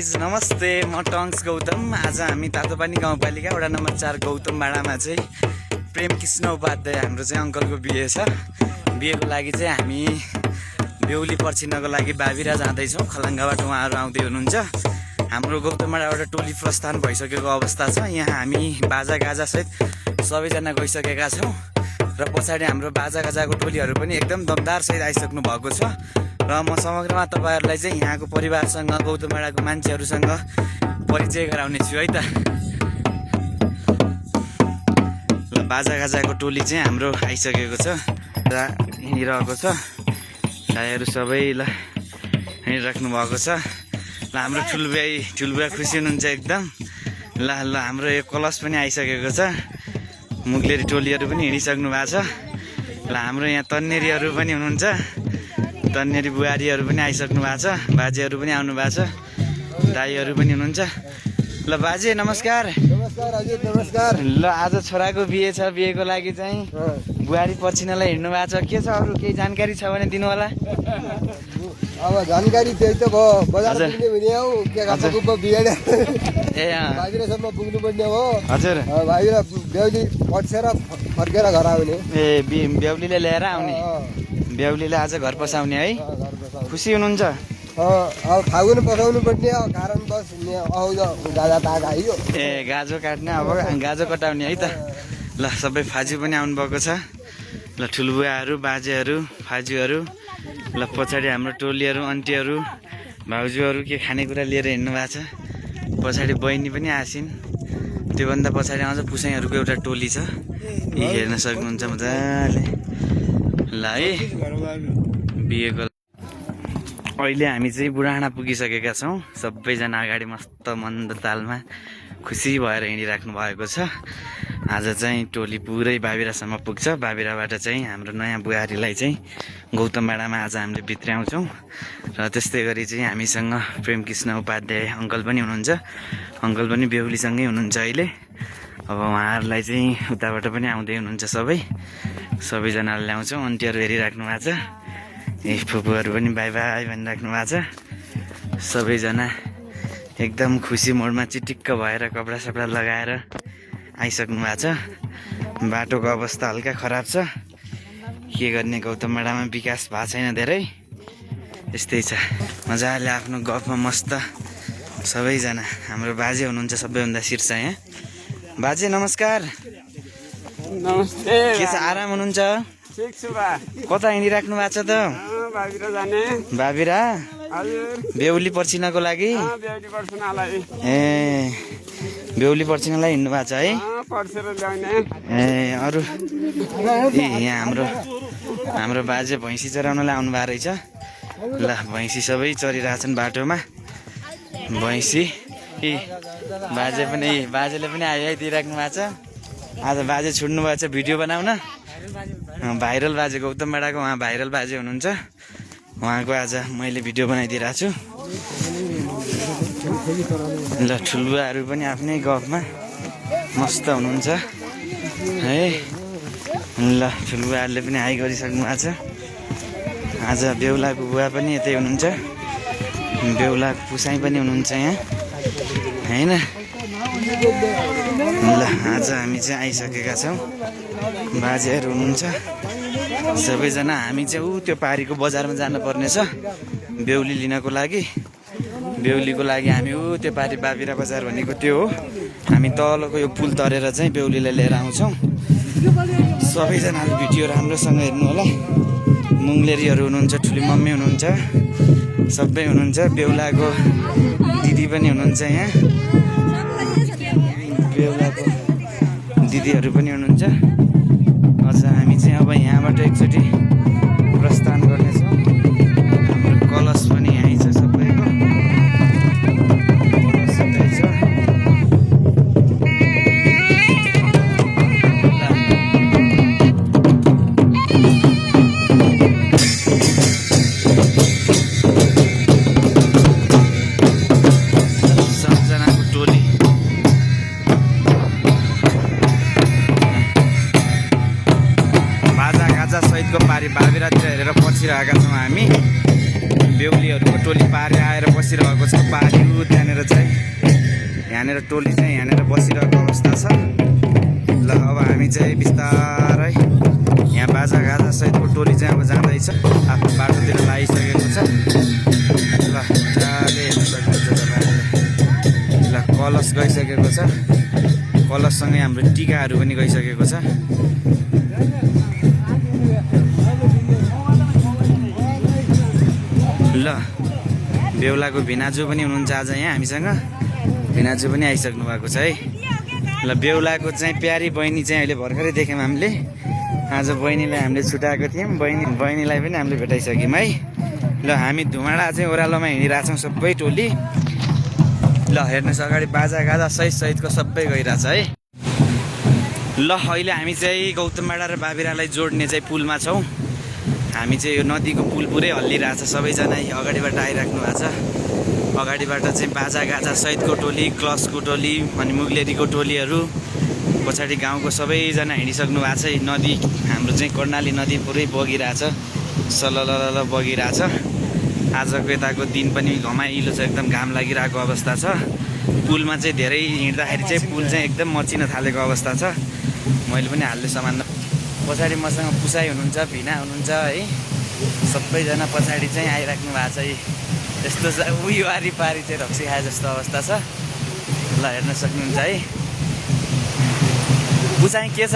Guys नमस्ते, म tongues Gautam. आज हामी तातोपानी गाउँपालिका वडा नम्बर 4 गौतम भाडामा चाहिँ प्रेम कृष्ण उपाध्याय हाम्रो चाहिँ अङ्कलको बिहे छ। बिहेको लागि चाहिँ हामी बेहुली पर्छिनको लागि बाबिरा जाँदैछौँ। खलङ्गाबाट उहाँहरू आउँदै हुनुहुन्छ। हाम्रो गौतम भाडाबाट टोली प्रस्थान भइसकेको अवस्था छ। यहाँ हामी बाजागाजासहित सबैजना गइसकेका छौँ र पछाडि हाम्रो बाजागाजाको टोलीहरू पनि एकदम दमदारसहित आइसक्नु भएको छ। र म समग्रमा तपाईँहरूलाई चाहिँ यहाँको परिवारसँग गौतम भाडाको मान्छेहरूसँग परिचय गराउने छु है त। ल बाजागाजाको टोली चाहिँ हाम्रो आइसकेको छ र हिँडिरहेको छ। दाइहरू सबै ल हिँडिराख्नु भएको छ। ल हाम्रो ठुलबुवा खुसी हुनुहुन्छ एकदम। ल ल हाम्रो यो कलश पनि आइसकेको छ। मुग्लेरी टोलीहरू पनि हिँडिसक्नु भएको छ। ल हाम्रो यहाँ तन्नेरीहरू पनि हुनुहुन्छ। तन्नेरी बुहारीहरू पनि आइसक्नु भएको छ। बाजेहरू पनि आउनु भएको छ। दाईहरू पनि हुनुहुन्छ। ल बाजे नमस्कार। नमस्कार हजुर, नमस्कार। ल आज छोराको बिहे छ। बिहेको लागि चाहिँ बुहारी पर्छिनलाई हिँड्नु भएको छ। के छ अरू केही जानकारी छ भने दिनु होला। अब जानकारी त्यही त भयो, बजार पुग्ने हुने हौ के गाउँको बिहे ए बाहिरसम्म पुग्नु पर्ने हो हजुर। बाहिर बेहुली पठेर फर्केर घर आउने। ए बेहुलीले लिएर आउने। बेहुलीले आज घर पसाउने है। खुसी हुनुहुन्छ? अब फागुन पसाउनु पर्ने कारण बस गाजा ताग आइयो। ए गाजो काट्ने, अब गाजो कटाउने है त। ल सबै फाजु पनि आउनुभएको छ। ल ठुलबुवाहरू, बाजेहरू, फाजुहरू, ल पछाडि हाम्रो टोलीहरू, आन्टीहरू, भाउजूहरू के खानेकुरा लिएर हिँड्नु भएको छ। पछाडि बहिनी पनि आसिन्। त्योभन्दा पछाडि आउँछ पुसाइहरूको एउटा टोली छ। यी हेर्न सक्नुहुन्छ मजाले। ल है बिहेको अहिले हामी चाहिँ बुढाडा पुगिसकेका छौँ। सबैजना अगाडि मस्त मन्द तालमा खुसी भएर हिँडिराख्नु भएको छ। आज चाहिँ टोली पुरै बाबिरासम्म पुग्छ। बाबिराबाट चाहिँ हाम्रो नयाँ बुहारीलाई चाहिँ गौतम भाडामा आज हामीले भित्र्याउँछौँ। र त्यस्तै गरी चाहिँ हामीसँग प्रेम कृष्ण उपाध्याय अङ्कल पनि हुनुहुन्छ। अङ्कल पनि बेहुलीसँगै हुनुहुन्छ अहिले। अब उहाँहरूलाई चाहिँ उताबाट पनि आउँदै हुनुहुन्छ। सबैजनालाई ल्याउँछौँ। आन्टीहरू हेरिराख्नु भएको छ। ए फुपूहरू पनि बाई बाई भनिराख्नु भएको छ। सबैजना एकदम खुसी मोडमा चिटिक्क भएर कपडा लगाएर आइसक्नु भएको छ। बाटोको अवस्था हल्का खराब छ। के गर्ने, गौतम भाडामा विकास भएको छैन धेरै। यस्तै छ। मजाले आफ्नो गफमा मस्त सबैजना। हाम्रो बाजे हुनुहुन्छ सबैभन्दा शीर्ष यहाँ। बाजे नमस्कार। नमस्ते। के छ, आराम हुनुहुन्छ? ठिक छु बा। कता हिँडिराख्नु भएको छ त? बाबिरा जाने। बाबिरा हजुर। बेहुली पर्छिनको लागि? बेहुली पर्छिनलाई। ए बेहुली पर्छिनलाई हिँड्नु भएको छ है। पर्सेर ल्याउने। ए अरू ए यहाँ हाम्रो बाजे भैँसी चराउनलाई आउनु भएको रहेछ। ल भैँसी सबै चरिरहेछन् बाटोमा। भैँसी ए बाजेले पनि आइ दिइराख्नु भएको छ। आज बाजे छुट्नु भएको छ भिडियो बनाउन। भाइरल बाजे गौतम भाडाको उहाँ भाइरल बाजे हुनुहुन्छ। उहाँको आज मैले भिडियो बनाइदिइरहेको छु। ल ठुलबुवाहरू पनि आफ्नै गफमा मस्त हुनुहुन्छ है। ल ठुलबुवाहरूले पनि हाई गरिसक्नु भएको छ। आज बेहुलाको बुवा पनि यतै हुनुहुन्छ। बेहुलाको पुसाइ पनि हुनुहुन्छ यहाँ होइन। ल आज हामी चाहिँ आइसकेका छौँ। बाजेहरू हुनुहुन्छ सबैजना। हामी चाहिँ त्यो पारीको बजारमा जानुपर्ने छ बेहुली लिनको लागि। बेहुलीको लागि हामी त्यो पारी बाबिरा बजार भनेको त्यो हो। हामी तलको यो पुल तरेर चाहिँ बेहुलीलाई लिएर आउँछौँ। सबैजनाले भिडियो राम्रोसँग हेर्नु होला। मुङ्लेरीहरू हुनुहुन्छ, ठुली मम्मी हुनुहुन्छ, सबै हुनुहुन्छ। बेहुलाको दिदी पनि हुनुहुन्छ यहाँ। बेहुलाको दिदीहरू पनि हुनुहुन्छ। अझ हामी चाहिँ अब यहाँबाट एकचोटि प्रस्थान गर्नेछौँ। हाम्रो कलश पनि यहीँ छ सबैको। कलश यतै छ। सबजनाको टोली सहितको पारी बाबिरातिर हेरेर पछिरहेका छौँ हामी। बेहुलीहरूको टोली पारी आएर बसिरहेको छ पारिको त्यहाँनिर चाहिँ यहाँनिर टोली चाहिँ यहाँनिर बसिरहेको अवस्था छ ल अब हामी चाहिँ बिस्तारै यहाँ बाजा गाजा सहितको टोली चाहिँ अब जाँदैछ आफ्नो बाटोतिर लागिसकेको छ ल मजाले हेर्न सक्नुहुन्छ तपाईँहरूले ल कलश गइसकेको छ कलशसँगै हाम्रो टिकाहरू पनि गइसकेको छ ल बेहुलाको भिनाजु पनि हुनुहुन्छ आज यहाँ हामीसँग भिनाजु पनि आइसक्नु भएको छ है ल बेहुलाको चाहिँ प्यारी बहिनी चाहिँ अहिले भर्खरै देख्यौँ हामीले आज बहिनीलाई हामीले छुट्याएको थियौँ बहिनीलाई पनि हामीले भेटाइसक्यौँ है ल हामी धुमाडा चाहिँ ओह्रालोमा हिँडिरहेछौँ सबै टोली ल हेर्नुहोस् अगाडि बाजा गाजा सहितको सबै गइरहेछ है ल अहिले हामी चाहिँ गौतमबाडा र बाबिरालाई जोड्ने चाहिँ पुलमा छौँ हामी चाहिँ यो नदीको पुल पुरै हल्लिरहेछ सबैजना अगाडिबाट आइराख्नु भएको छ अगाडिबाट चाहिँ बाजा गाजा सहितको टोली क्लसको टोली अनि मुग्लेरीको टोलीहरू पछाडि गाउँको सबैजना हिँडिसक्नु भएको छ नदी हाम्रो चाहिँ कर्णाली नदी पुरै बगिरहेछ सलल बगिरहेछ आजको यताको दिन पनि घमाइलो छ एकदम घाम लागिरहेको अवस्था छ पुलमा चाहिँ धेरै हिँड्दाखेरि चाहिँ पुल चाहिँ एकदम मचिन थालेको अवस्था छ मैले पनि हाल्ने सामान पछाडि मसँग पुसाइ हुनुहुन्छ भिना हुनुहुन्छ है सबैजना पछाडि चाहिँ आइराख्नु भएको छ यस्तो उयो वारिपारि चाहिँ रक्सी खाए जस्तो अवस्था छ ल हेर्न सक्नुहुन्छ है पुसाइ के छ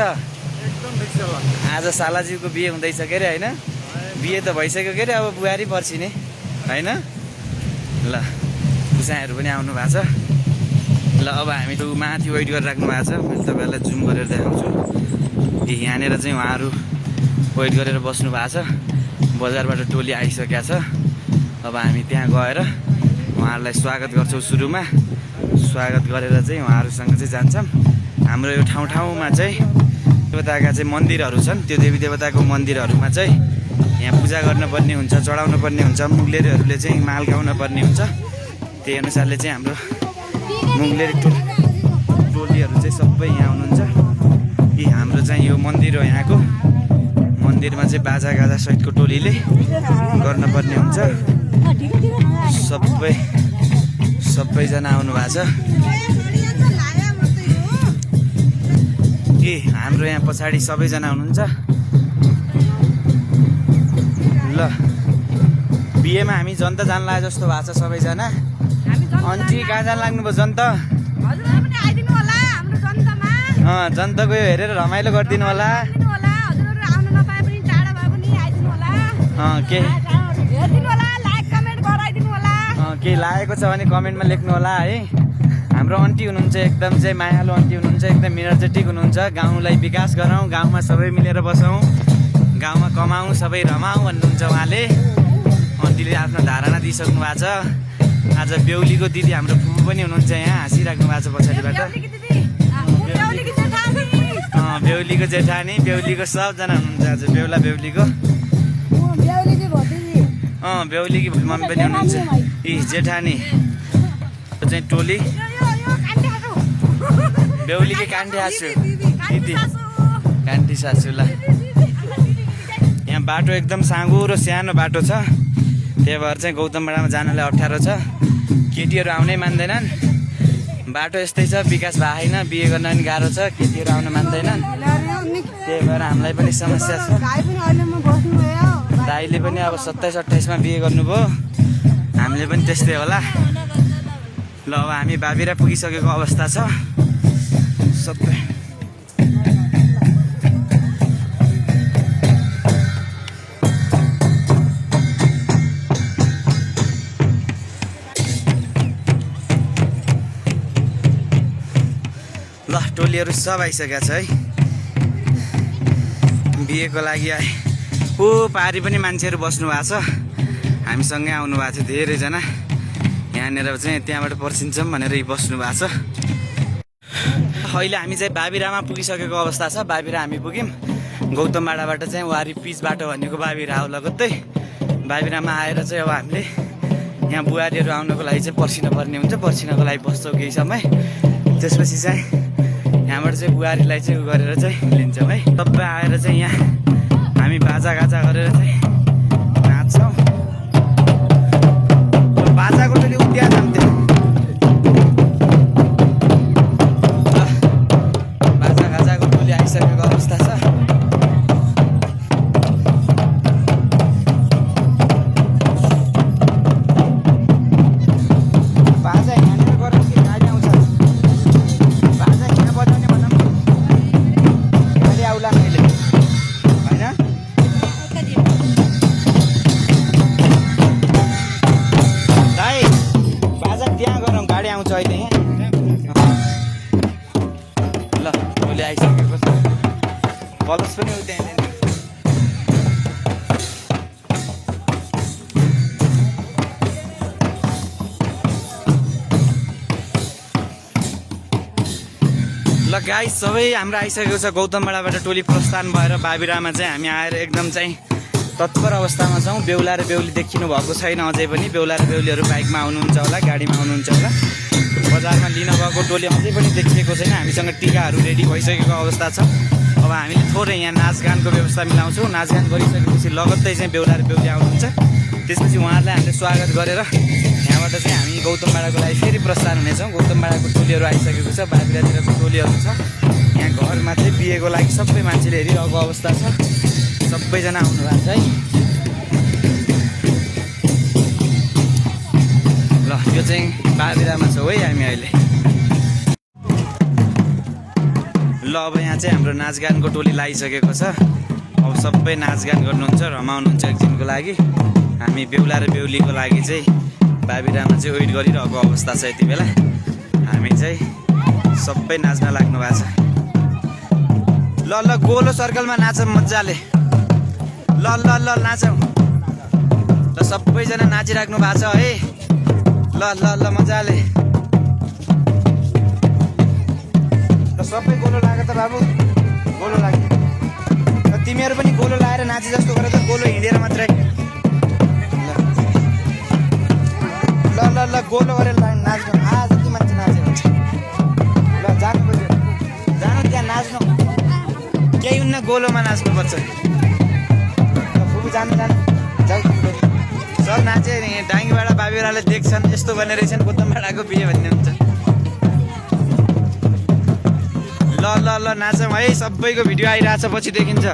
आज सालाजीको बिहे हुँदैछ के अरे होइन बिहे त भइसक्यो के अरे अब बुहारी पर्सिने होइन ल पुसाइहरू पनि आउनु भएको छ ल अब हामी त माथि वेट गरिराख्नु भएको छ मैले तपाईँहरूलाई जुम गरेर देखाउँछु यहाँनिर चाहिँ उहाँहरू वेट गरेर बस्नु भएको छ बजारबाट टोली आइसकेको छ अब हामी त्यहाँ गएर उहाँहरूलाई स्वागत गर्छौँ सुरुमा स्वागत गरेर चाहिँ उहाँहरूसँग चाहिँ जान्छौँ हाम्रो यो ठाउँमा चाहिँ देवताका चाहिँ मन्दिरहरू छन् त्यो देवी देवताको मन्दिरहरूमा चाहिँ यहाँ पूजा गर्नुपर्ने हुन्छ चढाउनु पर्ने हुन्छ मुग्लेरीहरूले चाहिँ माल गाउन पर्ने हुन्छ त्यही अनुसारले चाहिँ हाम्रो मुग्लेरी टोलीहरू चाहिँ सबै यहाँ हुनुहुन्छ यी हाम्रो चाहिँ यो मन्दिर हो यहाँको मन्दिरमा चाहिँ बाजा गाजा सहितको टोलीले गर्नुपर्ने हुन्छ सबैजना आउनु भएको छ हाम्रो यहाँ पछाडि सबैजना हुनुहुन्छ ल बिहेमा हामी जन्त जान लाग्यो जस्तो भएको छ सबैजना अन्टी कहाँ जान लाग्नुभयो जन्त जन्तको यो हेरेर रमाइलो गरिदिनु होला केही लागेको छ भने कमेन्टमा लेख्नु होला है हाम्रो अन्टी हुनुहुन्छ एकदम चाहिँ मायालु अन्टी हुनुहुन्छ एकदम इनर्जेटिक हुनुहुन्छ गाउँलाई विकास गरौँ गाउँमा सबै मिलेर बसौँ गाउँमा कमाउँ सबै रमाउँ भन्नुहुन्छ उहाँले अन्टीले आफ्नो धारणा दिइसक्नु भएको छ आज बेहुलीको दिदी हाम्रो फुपू पनि हुनुहुन्छ यहाँ हाँसिराख्नु भएको छ पछाडिबाट बेहुलीको जेठानी बेहुलीको सबजना हुनुहुन्छ आज बेहुला बेहुलीको बेहुलीकी मम्मी पनि हुनुहुन्छ यी जेठानी चाहिँ टोली बेहुलीकी कान्टी हाँसु दिदी कान्टी सासु ल यहाँ बाटो एकदम साँगुरो सानो बाटो छ त्यही भएर चाहिँ गौतमबाडामा जानलाई अप्ठ्यारो छ केटीहरू आउनै मान्दैनन् बाटो यस्तै छ विकास भएको छैन बिहे गर्न पनि गाह्रो छ केटीहरू आउन मान्दैनन् त्यही भएर हामीलाई पनि समस्या छ दाइले पनि अब 27-28 मा बिहे गर्नुभयो हामीले पनि त्यस्तै होला ल अब हामी बाबिरा पुगिसकेको अवस्था छ सबै ल टोलीहरू सब आइसकेको छ है बिहेको लागि आए पारी पनि मान्छेहरू बस्नु भएको छ हामीसँगै आउनु भएको थियो धेरैजना यहाँनिर चाहिँ त्यहाँबाट पर्सिन्छौँ भनेर बस्नु भएको छ अहिले हामी चाहिँ बाबिरामा पुगिसकेको अवस्था छ बाबिरा हामी पुग्यौँ गौतमबाडाबाट चाहिँ वारी पिच बाटो भनेको बाबिरा हो लगत्तै बाबिरामा आएर चाहिँ अब हामीले यहाँ बुहारीहरू आउनको लागि चाहिँ पर्सिनुपर्ने हुन्छ पर्सिनको लागि बस्छौँ केही समय त्यसपछि चाहिँ यहाँबाट चाहिँ बुहारीलाई चाहिँ उ गरेर चाहिँ लिन्छौँ है सबै आएर चाहिँ यहाँ हामी बाजा गाजा गरेर चाहिँ नाच्छौँ बाजाको टोली त्यहाँ जाऊँ त्यहाँ बाजा गाजाको टोली आइसकेको अवस्था छ बाजा यहाँनिर गरौँ कि गाडी आउँछ बाजा यहाँ बजाउने भनौँ गाडी आउला मैले होइन दाइ बाजा त्यहाँ गरौँ गाडी आउँछ अहिले यहाँ ल टोली आइसकेको छ कलस पनि हो त्यहाँ ल गाइस सबै हाम्रो आइसकेको छ गौतमबाडाबाट टोली प्रस्थान भएर बाबिरामा चाहिँ हामी आएर एकदम चाहिँ तत्पर अवस्थामा छौँ बेहुला र बेहुली देखिनु भएको छैन अझै पनि बेहुला र बेहुलीहरू बाइकमा आउनुहुन्छ होला गाडीमा आउनुहुन्छ होला बजारमा लिन गएको टोली अझै पनि देखिएको छैन हामीसँग टिकाहरू रेडी भइसकेको अवस्था छ अब हामीले थोरै यहाँ नाचगानको व्यवस्था मिलाउँछौँ नाचगान गरिसकेपछि लगत्तै चाहिँ बेहुला र बेहुली आउनुहुन्छ त्यसपछि उहाँहरूलाई हामीले स्वागत गरेर यहाँबाट चाहिँ हामी गौतमबाडाको लागि फेरि प्रस्थान हुनेछौँ गौतमबाडाको टोलीहरू आइसकेको छ बाबिरातिरको टोलीहरू छ यहाँ घरमा चाहिँ बिहेको लागि सबै मान्छेले हेरिरहेको अवस्था छ सबैजना आउनु भएको छ है ल यो चाहिँ बाबिरामा छौँ है हामी अहिले ल अब यहाँ चाहिँ हाम्रो नाचगानको टोली लागिसकेको छ अब सबै नाचगान गर्नुहुन्छ रमाउनुहुन्छ एकदिनको लागि हामी बेहुला र बेहुलीको लागि चाहिँ बाबिरामा चाहिँ वेट गरिरहेको अवस्था छ यति बेला हामी चाहिँ सबै नाच्न लाग्नु भएको छ ल ल गोलो सर्कलमा नाचौँ मजाले ल ल ल नाचौँ ल सबैजना नाचिराख्नु भएको छ है ल ल ल मजाले ल सबै गोलो लाग्यो त बाबु गोलो लाग्यो तिमीहरू पनि गोलो लाएर नाचे जस्तो गर त गोलो हिँडेर मात्रै ल ल ल गोलो गरेर नाच्नु जति मान्छे नाच्यो हुन्छ ल जानु पर्यो जानु त्यहाँ नाच्नु केही हुन्न गोलोमा नाच्नुपर्छ फुपू जानु जानु जाऊ सब नाचे डाङ्गीबाट बाबिराले देख्छन् यस्तो भन्ने रहेछन् गौतमबाडाको बिहे भन्ने हुन्छ ल ल ल नाचौँ है सबैको भिडियो आइरहेछ पछि देखिन्छ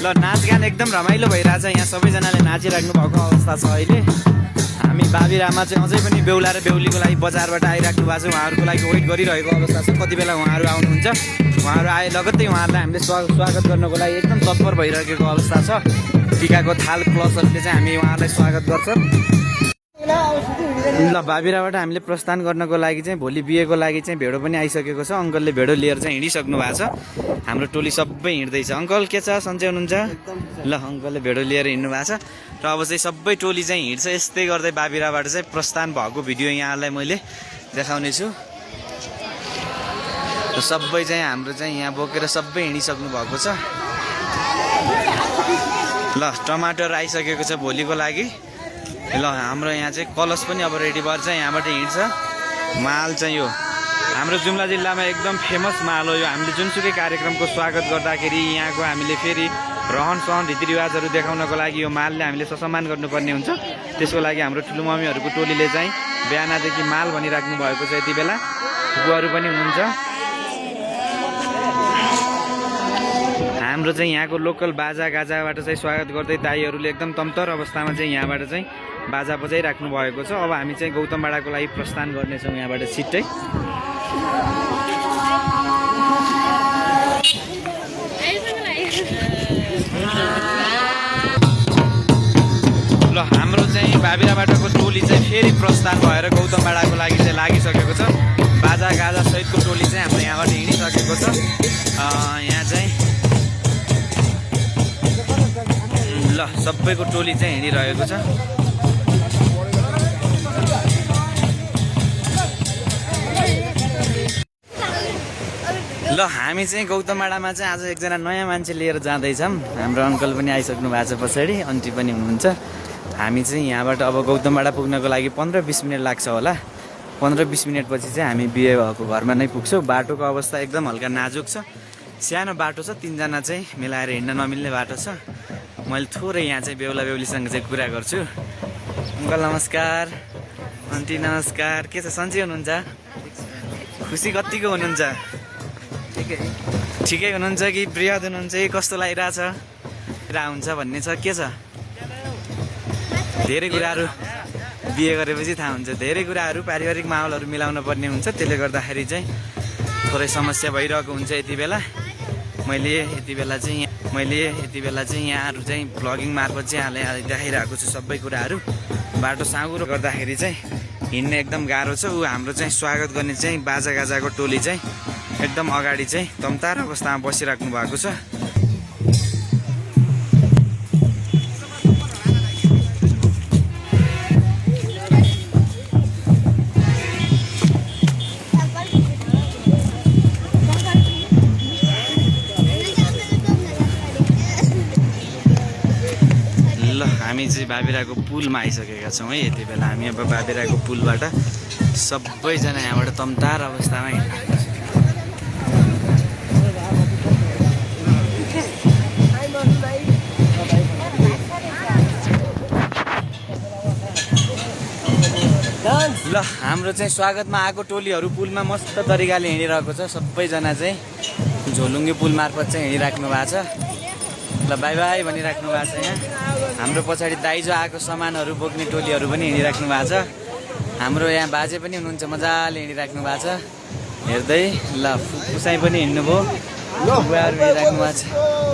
ल नाचगान एकदम रमाइलो भइरहेछ यहाँ सबैजनाले नाचिराख्नु भएको अवस्था छ अहिले हामी बाबिरामा चाहिँ अझै पनि बेहुला र बेहुलीको लागि बजारबाट आइराख्नु भएको छ उहाँहरूको लागि वेट गरिरहेको अवस्था छ कति बेला उहाँहरू आउनुहुन्छ उहाँहरू आए लगत्तै उहाँहरूलाई हामीले स्वागत गर्नको लागि एकदम तत्पर भइरहेको अवस्था छ टिकाको थाल क्लसहरूले चाहिँ हामी उहाँहरूलाई स्वागत गर्छौँ ल बाबिराबाट हामीले प्रस्थान गर्नको लागि चाहिँ भोलि बिहेको लागि चाहिँ भेडो पनि आइसकेको छ अङ्कलले भेडो लिएर चाहिँ हिँडिसक्नु भएको छ हाम्रो टोली सबै हिँड्दैछ अङ्कल के छ सन्चै हुनुहुन्छ ल अङ्कलले भेडो लिएर हिँड्नु भएको छ र अब चाहिँ सबै टोली चाहिँ हिँड्छ यस्तै गर्दै बाबिराबाट चाहिँ प्रस्थान भएको भिडियो यहाँलाई मैले देखाउने छु र सबै चाहिँ हाम्रो चाहिँ यहाँ बोकेर सबै हिँडिसक्नु भएको छ ल टमाटर आइसकेको छ भोलिको लागि ल हाम्रो यहाँ चाहिँ कलश पनि अब रेडी भएर चाहिँ यहाँबाट हिँड्छ माल चाहिँ यो हाम्रो जुम्ला जिल्लामा एकदम फेमस माल हो यो हामीले जुनसुकै कार्यक्रमको स्वागत गर्दाखेरि यहाँको हामीले फेरि रहन सहन रीतिरिवाजहरू देखाउनको लागि यो मालले हामीले सम्मान गर्नुपर्ने हुन्छ त्यसको लागि हाम्रो ठुलो मम्मीहरूको टोलीले चाहिँ बिहानदेखि माल भनिराख्नु भएको छ यति बेला फुपूहरू पनि हुनुहुन्छ हाम्रो चाहिँ यहाँको लोकल बाजा गाजाबाट चाहिँ स्वागत गर्दै दाइहरूले एकदम तमतर अवस्थामा चाहिँ यहाँबाट चाहिँ बाजा बजाइराख्नु भएको छ अब हामी चाहिँ गौतमबाडाको लागि प्रस्थान गर्नेछौँ यहाँबाट छिट्टै ल हाम्रो चाहिँ बाबिराबाटको टोली चाहिँ फेरि प्रस्थान भएर गौतमबाडाको लागि चाहिँ लागिसकेको छ। बाजा गाजा सहितको टोली चाहिँ हाम्रो यहाँबाट हिँडिसकेको छ। यहाँ चाहिँ ल सबैको टोली चाहिँ हिँडिरहेको छ। ल हामी चाहिँ गौतमबाडामा चाहिँ आज एकजना नयाँ मान्छे लिएर जाँदैछौँ। हाम्रो अङ्कल पनि आइसक्नु भएको छ, पछाडि आन्टी पनि हुनुहुन्छ। हामी चाहिँ यहाँबाट अब गौतमबाडा पुग्नको लागि 15-20 मिनट लाग्छ होला। 15-20 मिनटपछि चाहिँ हामी बिहे भएको घरमा नै पुग्छौँ। बाटोको अवस्था एकदम हल्का नाजुक छ, सानो बाटो छ, 3 जना चाहिँ मिलाएर हिँड्न नमिल्ने बाटो छ। मैले थोरै यहाँ चाहिँ बेहुला बेहुलीसँग चाहिँ कुरा गर्छु। अङ्कल नमस्कार, आन्टी नमस्कार, के छ सन्चै हुनुहुन्छ? खुसी कतिको हुनुहुन्छ? ठिकै हुनुहुन्छ कि बृहद हुनुहुन्छ कि कस्तो लागिरहेछ? हुन्छ भन्ने छ के छ? धेरै कुराहरू बिहे गरेपछि थाहा हुन्छ। धेरै कुराहरू पारिवारिक माहौलहरू मिलाउन पर्ने हुन्छ। त्यसले गर्दाखेरि चाहिँ थोरै समस्या भइरहेको हुन्छ। यति बेला मैले यति बेला चाहिँ यहाँहरू चाहिँ भ्लगिङ मार्फत चाहिँ यहाँलाई देखाइरहेको छु सबै कुराहरू। बाटो साँगुरो गर्दाखेरि चाहिँ हिँड्ने एकदम गाह्रो छ। ऊ हाम्रो चाहिँ स्वागत गर्ने चाहिँ बाजागाजाको टोली चाहिँ एकदम अगाडि चाहिँ तम्तार अवस्थामा बसिराख्नु भएको छ। ल हामी चाहिँ बाबिराको पुलमा आइसकेका छौँ है। यति बेला हामी अब बाबिराको पुलबाट सबैजना यहाँबाट तम्तार अवस्थामा हिँड्नु। ल हाम्रो चाहिँ स्वागतमा आएको टोलीहरू पुलमा मस्त तरिकाले हिँडिरहेको छ। सबैजना चाहिँ झोलुङ्गे पुल मार्फत चाहिँ हिँडिराख्नु भएको छ। ल बाई बाई भनिराख्नु भएको छ। यहाँ हाम्रो पछाडि दाइजो आएको सामानहरू बोक्ने टोलीहरू पनि हिँडिराख्नु भएको छ। हाम्रो यहाँ बाजे पनि हुनुहुन्छ, मजाले हिँडिराख्नु भएको छ हेर्दै। ल फुसाई पनि हिँड्नुभयो, बुवाहरू हिँडिराख्नु भएको छ।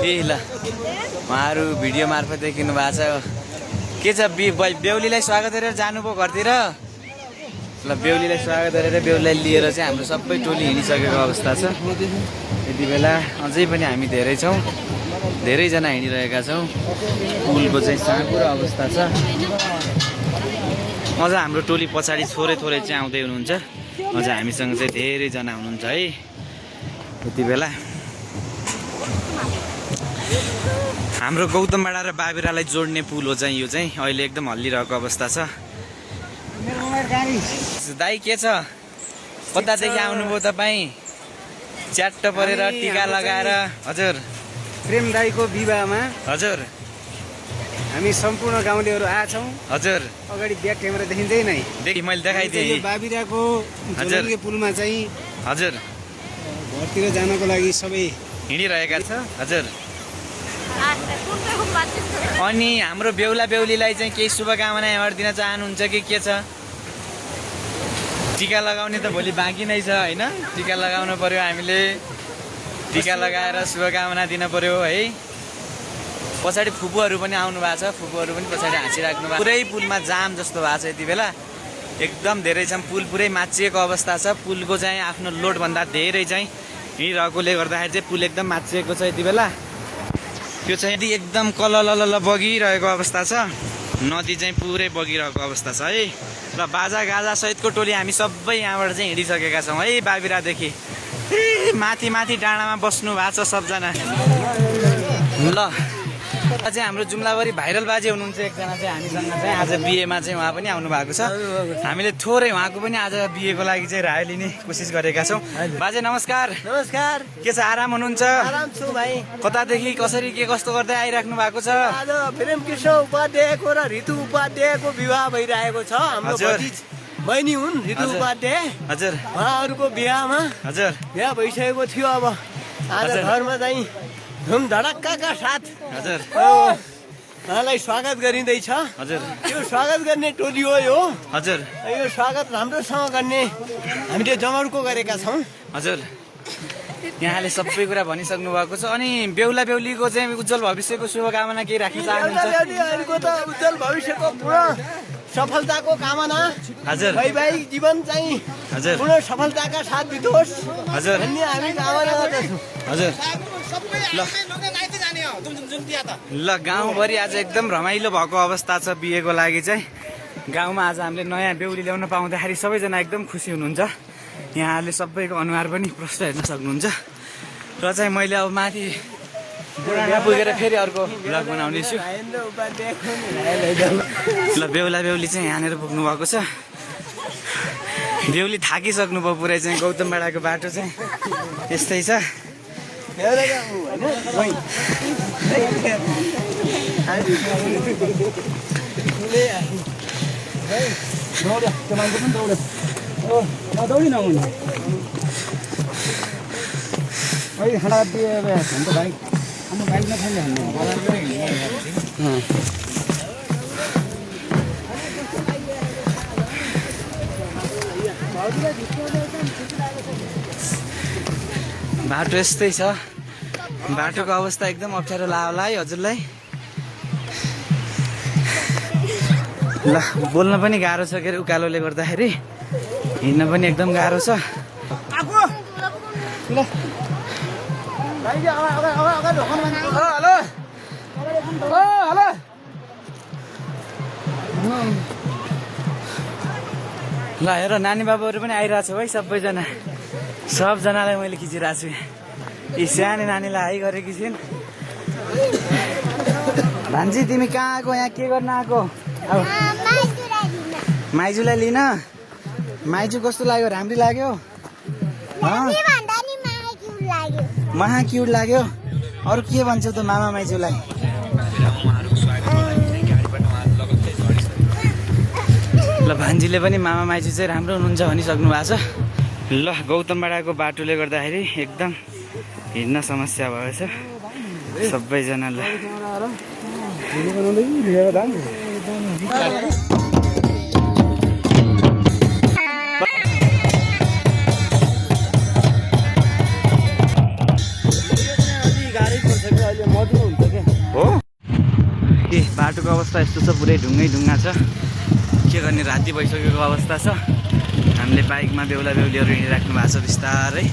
ए ल उहाँहरू भिडियो मार्फत देखिनु भएको छ। के छ बेहुलीलाई स्वागत गरेर जानुभयो घरतिर? ल बेहुलीलाई स्वागत गरेर बेहुलीलाई लिएर चाहिँ हाम्रो सबै टोली हिँडिसकेको अवस्था छ। यति बेला अझै पनि हामी धेरै छौँ, धेरैजना हिँडिरहेका छौँ। पुलको चाहिँ साँगुरो अवस्था छ। अझ हाम्रो टोली पछाडि थोरै थोरै चाहिँ आउँदै हुनुहुन्छ। अझ हामीसँग चाहिँ धेरैजना हुनुहुन्छ है। यति बेला हाम्रो गौतमबाडा र बाबिरालाई जोड्ने पुल हो चाहिँ यो चाहिँ अहिले एकदम हल्लिरहेको अवस्था छ। दाइ के छ? कतादेखि आउनुभयो तपाईँ? च्याट्ट परेर टिका लगाएर। हजुर प्रेम दाईको विवाहमा हजुर हामी सम्पूर्ण गाउँलेहरू आएछौँ। हजुर अगाडि ब्याक क्यामेरा देखिँदै नै देखि मैले देखाइदिएँ। बाबिराको झोलुङ्गे पुलमा चाहिँ हजुर घरतिर जानको लागि सबै हिँडिरहेका छ। हजुर अनि हाम्रो बेहुला बेहुलीलाई चाहिँ केही शुभकामना यहाँबाट दिन चाहनुहुन्छ कि के छ? टिका लगाउने त भोलि बाँकी नै छ होइन? टिका लगाउनु पर्यो, हामीले टिका लगाएर शुभकामना दिन पर्यो है। पछाडि फुपूहरू पनि आउनु भएको छ, फुपूहरू पनि पछाडि हाँसिराख्नु भएको। पुरै पुलमा जाम जस्तो भएको छ यति बेला, एकदम धेरै छ। पुल पुरै माचिएको अवस्था छ। पुलको चाहिँ आफ्नो लोडभन्दा धेरै चाहिँ हिँडिरहेकोले गर्दाखेरि चाहिँ पुल एकदम माचिएको छ यति बेला। त्यो चाहिँ एकदम कलल बगिरहेको अवस्था छ। नदी चाहिँ पुरै बगिरहेको अवस्था छ है। र बाजा गाजा सहितको टोली हामी सबै यहाँबाट चाहिँ हिँडिसकेका छौँ है। बाबिरादेखि माथि माथि डाँडामा बस्नु भएको छ सबजना। ल चाहिँ हाम्रो जुम्लाभरि भाइरल बाजे हुनुहुन्छ एकजना चाहिँ हामीसँग चाहिँ आज बिहेमा चाहिँ उहाँ पनि आउनु भएको छ। हामीले थोरै उहाँको पनि आज बिहेको लागि चाहिँ राय लिने कोसिस गरेका छौँ। बाजे नमस्कार। नमस्कार। के छ, आराम हुनुहुन्छ? आराम छु भाइ। कतादेखि कसरी के कस्तो गर्दै आइराख्नु भएको छ? आज प्रेम कृष्ण उपाध्यायको र ऋतु उपाध्यायको विवाह भइरहेको छ। हाम्रो भतिज बहिनी हुन् ऋतु उपाध्याय। हजुर उहाँहरूको बिहामा हजुर बिहा भइसकेको थियो। अब आज घरमा चाहिँ धुमधडक्काका साथ हजुर उहाँलाई स्वागत गरिँदैछ। हजुर यो स्वागत गर्ने टोली हो यो। हजुर यो स्वागत राम्रोसँग गर्ने हामीले जमर्को गरेका छौँ। हजुर यहाँले सबै कुरा भनिसक्नु भएको छ। अनि बेहुला बेहुलीको चाहिँ उज्जवल भविष्यको शुभकामना केही राख्न चाहनुहुन्छ? बेहुलीहरूको त उज्जवल भविष्यको पूर्ण सफलताको कामना हजुर वैवाहिक जीवन चाहिँ हजुर पूर्ण सफलताका साथ बितोस् हजुर भन्ने हामी कामना गर्दछौँ। हजुर ल गाउँभरि आज एकदम रमाइलो भएको अवस्था छ बिहेको लागि चाहिँ। गाउँमा आज हामीले नयाँ बेहुली ल्याउन पाउँदाखेरि सबैजना एकदम खुसी हुनुहुन्छ। यहाँहरूले सबैको अनुहार पनि प्रष्ट हेर्न सक्नुहुन्छ। र चाहिँ मैले अब माथि बुढामा पुगेर फेरि अर्को भ्लग बनाउनेछु। राजेन्द्र उपाध्यायको नि ल बेहुला बेहुली चाहिँ यहाँनिर पुग्नु भएको छ। बेहुली थाकिसक्नु भयो पुरै चाहिँ। गौतमबाडाको बाटो चाहिँ यस्तै छ। बाटो यस्तै छ। बाटोको अवस्था एकदम अप्ठ्यारो लाग्यो होला है हजुरलाई। ल बोल्न पनि गाह्रो छ के अरे उकालोले गर्दाखेरि। हिँड्न पनि एकदम गाह्रो छ। ल हेर नानी बाबुहरू पनि आइरहेको छ है सबैजना। सबजनालाई मैले खिचिरहेको छु। यी सानो नानीलाई हाई गरेकी छिन्। भान्जी तिमी कहाँ आएको? यहाँ के गर्न आएको? अब माइजूलाई लिन। माइजू कस्तो लाग्यो? राम्री लाग्यो? महा क्युट लाग्यो। अरू के भन्छौ त मामा माइजूलाई? ल भान्जीले पनि मामा माइजू चाहिँ राम्रो हुनुहुन्छ भनिसक्नु भएको छ। ल गौतमबाडाको बाटोले गर्दाखेरि एकदम हिँड्न समस्या भएछ सबैजनालाई। हो के बाटोको अवस्था यस्तो छ। पुरै ढुङ्गै ढुङ्गा छ। के गर्ने राति भइसकेको अवस्था छ। हामीले बाइकमा बेहुला बेहुलीहरू हिँडिराख्नु भएको छ बिस्तारै।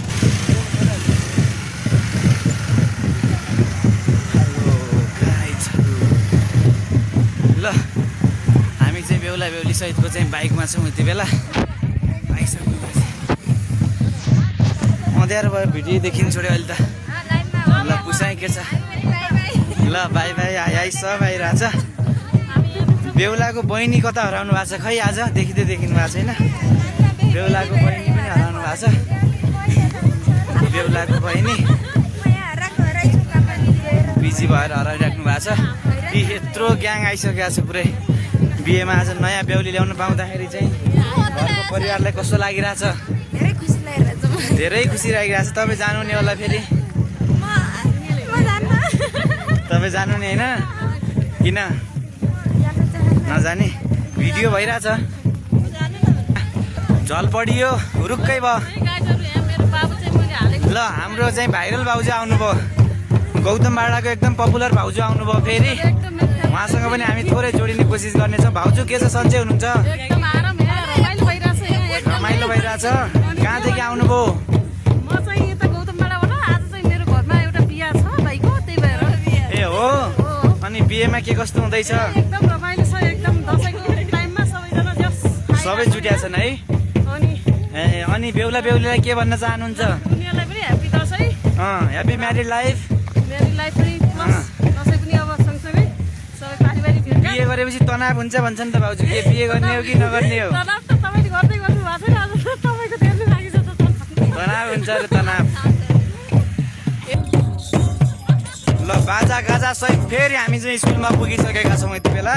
ल हामी चाहिँ बेहुला बेहुली सहितको चाहिँ बाइकमा छौँ यति बेला। आइसक्नु भएको छ। अँध्यारो भयो भिडियोदेखि छोड्यो अहिले त। ल पुसाइ के छ? ल बाई बाई आइस आइरहेछ। बेहुलाको बहिनी कता हराउनु भएको छ खै आज? देखिँदै देखिनु भएको छैन। बेहुलाको बहिनी पनि हराउनु भएको छ। बेहुलाको बहिनी बिजी भएर हराइराख्नु भएको छ। यत्रो ग्याङ आइसकेको छ पुरै बिहेमा। आज नयाँ बेहुली ल्याउनु पाउँदाखेरि चाहिँ घरको परिवारलाई कस्तो लागिरहेछ? धेरै खुसी लागिरहेछ। तपाईँ जानु नि होला फेरि? तपाईँ जानु नि होइन? किन नजाने? भिडियो भइरहेछ। झल पडियो हुरुक्कै भयो। ल हाम्रो चाहिँ भाइरल भाउजू आउनुभयो। गौतमबाडाको एकदम पपुलर भाउजू आउनुभयो फेरि। उहाँसँग पनि हामी थोरै जोडिने कोसिस गर्नेछौँ। भाउजू के छ? सन्चै हुनुहुन्छ? रमाइलो भइरहेछ। कहाँदेखि आउनुभयो? ए हो। अनि बिहेमा के कस्तो हुँदैछ? सबै जुटिया छन् है? ए अनि बेहुला बेहुलीलाई के भन्न चाहनुहुन्छ? Happy married life. बिहे गरेपछि तनाव हुन्छ भन्छन् त भाउजू। के बिहे गर्ने हो कि नगर्ने हो? तनाव हुन्छ अरे तनाव। ल बाजा गाजा सहित फेरि हामी चाहिँ स्कुलमा पुगिसकेका छौँ यति बेला।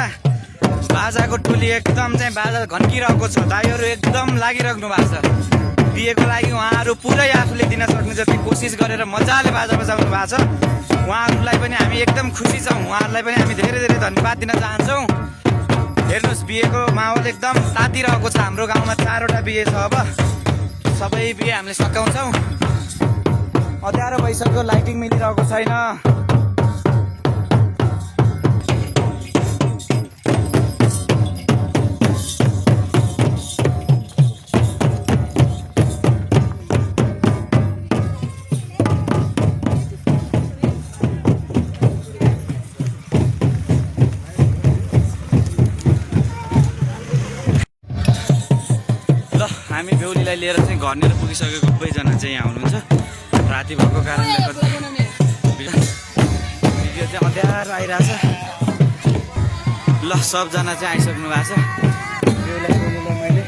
बाजाको टोली एकदम चाहिँ बाजा घन्किरहेको छ। दाइहरू एकदम लागिराख्नु भएको छ। बिहेको लागि उहाँहरू पुरै आफूले दिन सक्ने जति कोसिस गरेर मजाले बाजा बजाउनु भएको छ। उहाँहरूलाई पनि हामी एकदम खुसी छौँ। उहाँहरूलाई पनि हामी धेरै धेरै धन्यवाद दिन चाहन्छौँ। हेर्नुहोस् बिहेको माहौल एकदम तातिरहेको छ। हाम्रो गाउँमा 4वटा बिहे छ। अब सबै बिहे हामीले सकाउँछौँ। अँध्यारो भइसक्यो। लाइटिङ मिलिरहेको छैन। हामी बेहुलीलाई लिएर चाहिँ घरनिर पुगिसकेको सबैजना चाहिँ यहाँ हुनुहुन्छ। राति भएको कारणले गर्दा भिडियो चाहिँ अँध्यारो आइरहेछ। ल सबजना चाहिँ आइसक्नु भएको छ। बेहुलीलाई मैले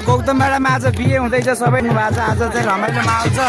गौतमबाडामा आज बिहे हुँदैछ। सबै भएको छ। आज चाहिँ रमाइलो माहौल छ।